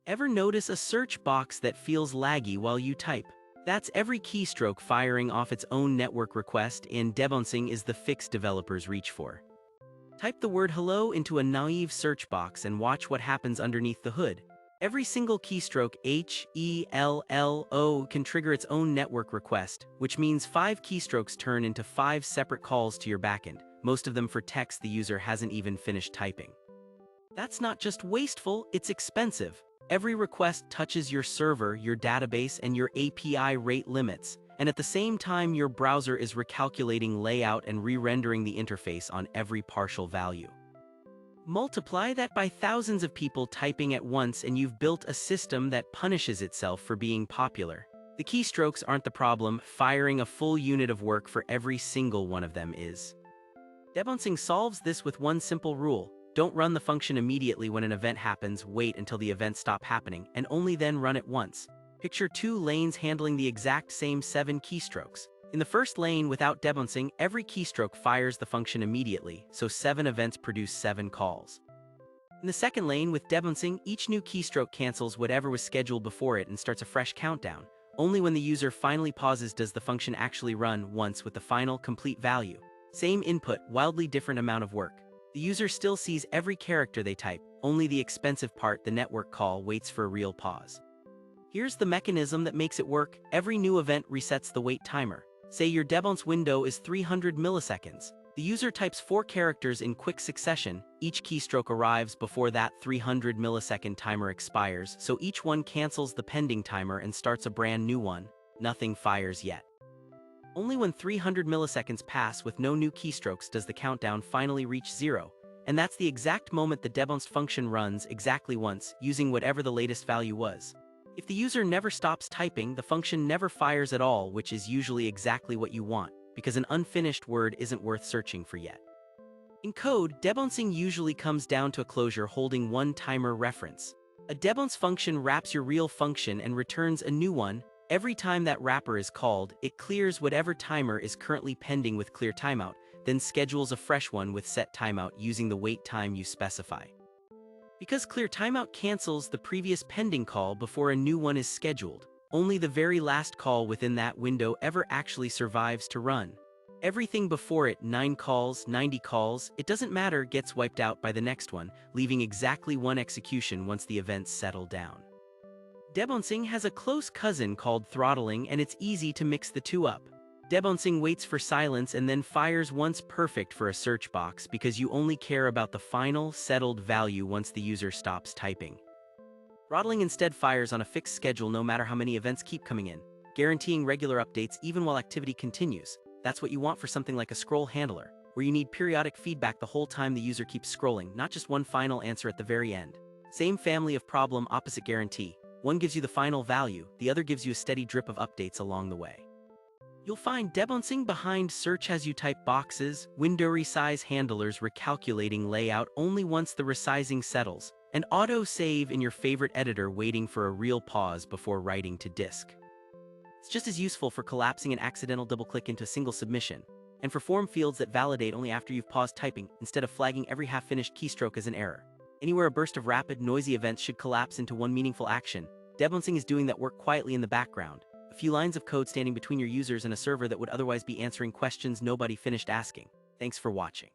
Ever notice a search box that feels laggy while you type? That's every keystroke firing off its own network request, and debouncing is the fix developers reach for. Type the word hello into a naive search box and watch what happens underneath the hood. Every single keystroke HELLO can trigger its own network request, which means 5 keystrokes turn into 5 separate calls to your backend, most of them for text the user hasn't even finished typing. That's not just wasteful, it's expensive. Every request touches your server, your database, and your API rate limits, and at the same time your browser is recalculating layout and re-rendering the interface on every partial value. Multiply that by thousands of people typing at once and you've built a system that punishes itself for being popular. The keystrokes aren't the problem, firing a full unit of work for every single one of them is. Debouncing solves this with one simple rule. Don't run the function immediately when an event happens, wait until the events stop happening, and only then run it once. Picture 2 lanes handling the exact same 7 keystrokes. In the first lane, without debouncing, every keystroke fires the function immediately, so 7 events produce 7 calls. In the second lane, with debouncing, each new keystroke cancels whatever was scheduled before it and starts a fresh countdown. Only when the user finally pauses does the function actually run once with the final, complete value. Same input, wildly different amount of work. The user still sees every character they type, only the expensive part, the network call, waits for a real pause. Here's the mechanism that makes it work. Every new event resets the wait timer. Say your debounce window is 300 milliseconds. The user types 4 characters in quick succession. Each keystroke arrives before that 300 millisecond timer expires, so each one cancels the pending timer and starts a brand new one. Nothing fires yet. Only when 300 milliseconds pass with no new keystrokes does the countdown finally reach 0, and that's the exact moment the debounced function runs exactly once, using whatever the latest value was. If the user never stops typing, the function never fires at all, which is usually exactly what you want, because an unfinished word isn't worth searching for yet. In code, debouncing usually comes down to a closure holding one timer reference. A debounce function wraps your real function and returns a new one. Every time that wrapper is called, it clears whatever timer is currently pending with clearTimeout, then schedules a fresh one with setTimeout using the wait time you specify. Because clearTimeout cancels the previous pending call before a new one is scheduled, only the very last call within that window ever actually survives to run. Everything before it, 9 calls, 90 calls, it doesn't matter, gets wiped out by the next one, leaving exactly one execution once the events settle down. Debouncing has a close cousin called throttling, and it's easy to mix the two up. Debouncing waits for silence and then fires once, perfect for a search box because you only care about the final, settled value once the user stops typing. Throttling instead fires on a fixed schedule no matter how many events keep coming in, guaranteeing regular updates even while activity continues. That's what you want for something like a scroll handler, where you need periodic feedback the whole time the user keeps scrolling, not just one final answer at the very end. Same family of problem, opposite guarantee. One gives you the final value, the other gives you a steady drip of updates along the way. You'll find debouncing behind search as you type boxes, window resize handlers recalculating layout only once the resizing settles, and autosave in your favorite editor waiting for a real pause before writing to disk. It's just as useful for collapsing an accidental double-click into a single submission, and for form fields that validate only after you've paused typing instead of flagging every half-finished keystroke as an error. Anywhere a burst of rapid, noisy events should collapse into one meaningful action, debouncing is doing that work quietly in the background. A few lines of code standing between your users and a server that would otherwise be answering questions nobody finished asking. Thanks for watching.